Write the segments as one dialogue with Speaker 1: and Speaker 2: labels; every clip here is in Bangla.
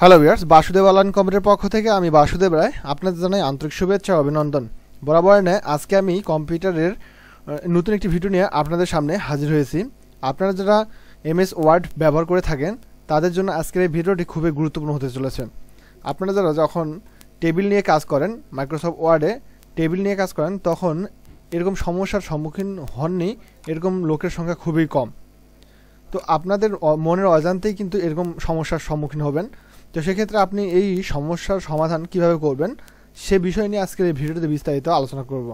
Speaker 1: Hello viewers, Basudev online computer পক্ষ থেকে আমি বাসুদেব রায় আপনাদের জানাই আন্তরিক শুভেচ্ছা ও অভিনন্দন। বরাবর আজকে আমি কম্পিউটারের নতুন একটি ভিডিও নিয়ে আপনাদের সামনে হাজির হয়েছি। আপনারা যারা এমএস ওয়ার্ড ব্যবহার করে থাকেন তাদের জন্য আজকের এই ভিডিওটি খুবই গুরুত্বপূর্ণ হতে চলেছে। আপনারা যারা যখন টেবিল নিয়ে কাজ করেন, মাইক্রোসফট ওয়ার্ডে টেবিল নিয়ে কাজ করেন, তখন এরকম সমস্যার সম্মুখীন হননি, এরকম লোকের সংখ্যা খুবই কম। তো আপনাদের মনের অজান্তেই কিন্তু এরকম সমস্যার সম্মুখীন হবেন। তো সেক্ষেত্রে আপনি এই সমস্যার সমাধান কিভাবে করবেন সে বিষয় নিয়ে আজকের এই ভিডিওতে বিস্তারিত আলোচনা করব।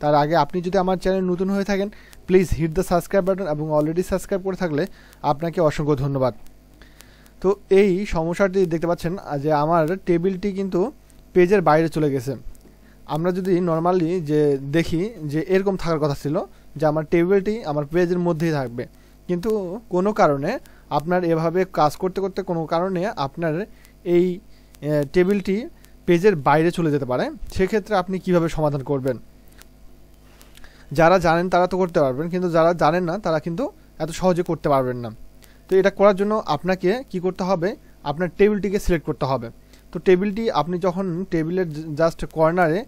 Speaker 1: তার আগে আপনি যদি আমার চ্যানেল নতুন হয়ে থাকেন, please hit the subscribe button, এবং অলরেডি সাবস্ক্রাইব করে থাকলে আপনাকে অসংখ্য ধন্যবাদ। তো এই সমস্যাটি দেখতে পাচ্ছেন যে আমার টেবিলটি কিন্তু পেজের বাইরে চলে গেছে। আমরা যদি নর্মালি যে দেখি যে এরকম থাকার কথা ছিল যে আমার টেবিলটি আমার পেজের মধ্যেই থাকবে, কিন্তু কোনো কারণে আপনার এভাবে কাজ করতে করতে কোনো কারণে আপনার এই টেবিলটি পেজের বাইরে চলে যেতে পারে। সেক্ষেত্রে আপনি কিভাবে সমাধান করবেন? যারা জানেন তারা তো করতে পারবেন, কিন্তু যারা জানেন না তারা কিন্তু এত সহজে করতে পারবেন না। তো এটা করার জন্য আপনাকে কি করতে হবে, আপনার টেবিলটিকে সিলেক্ট করতে হবে। তো টেবিলটি আপনি যখন টেবিলের জাস্ট কর্নারে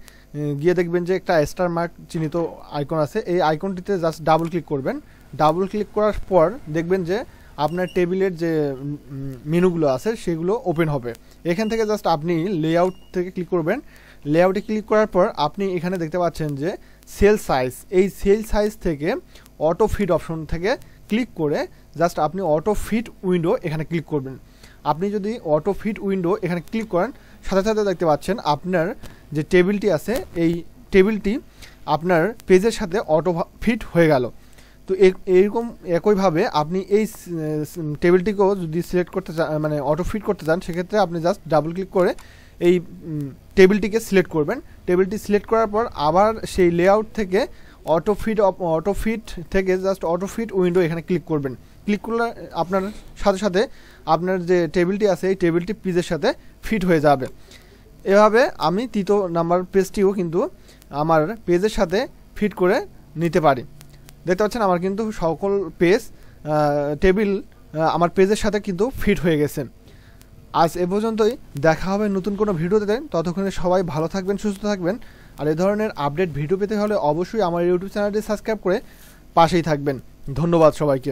Speaker 1: গিয়ে দেখবেন যে একটা স্টার মার্ক চিহ্নিত আইকন আছে, এই আইকনটিতে জাস্ট ডাবল ক্লিক করবেন। ডাবল ক্লিক করার পর দেখবেন যে আপনার টেবিলের যে মেনুগুলো আছে সেগুলো ওপেন হবে। এখান থেকে জাস্ট আপনি লেআউট থেকে ক্লিক করবেন। লেআউটে ক্লিক করার পর আপনি এখানে দেখতে পাচ্ছেন যে সেল সাইজ, এই সেল সাইজ থেকে অটো ফিট অপশন থেকে ক্লিক করে জাস্ট আপনি অটো ফিট উইন্ডো এখানে ক্লিক করবেন। আপনি যদি অটো ফিট উইন্ডো এখানে ক্লিক করেন, সাথে সাথে দেখতে পাচ্ছেন আপনার যে টেবিলটি আছে এই টেবিলটি আপনার পেজের সাথে অটো ফিট হয়ে গেল। তো এইরকম একইভাবে আপনি এই টেবিলটিকেও যদি সিলেক্ট করতে চান, মানে অটো ফিট করতে চান, সেক্ষেত্রে আপনি জাস্ট ডাবল ক্লিক করে এই টেবিলটিকে সিলেক্ট করবেন। টেবিলটি সিলেক্ট করার পর আবার সেই লেআউট থেকে অটো ফিট থেকে জাস্ট অটো ফিট উইন্ডো এখানে ক্লিক করবেন। ক্লিক করলে আপনার সাথে সাথে আপনার যে টেবিলটি আছে এই টেবিলটি পেজের সাথে ফিট হয়ে যাবে। এভাবে আমি তৃতীয় নাম্বার পেজটিও কিন্তু আমার পেজের সাথে ফিট করে নিতে পারি। দেখতে পাচ্ছেন আমার কিন্তু সকল পেজ টেবিল আমার পেজের সাথে কিন্তু ফিট হয়ে গেছে। আজ এ পর্যন্তই, দেখা হবে নতুন কোনো ভিডিওতে। ততক্ষণে সবাই ভালো থাকবেন, সুস্থ থাকবেন। আর এই ধরনের আপডেট ভিডিও পেতে হলে অবশ্যই আমার ইউটিউব চ্যানেলটি সাবস্ক্রাইব করে পাশেই থাকবেন। ধন্যবাদ সবাইকে।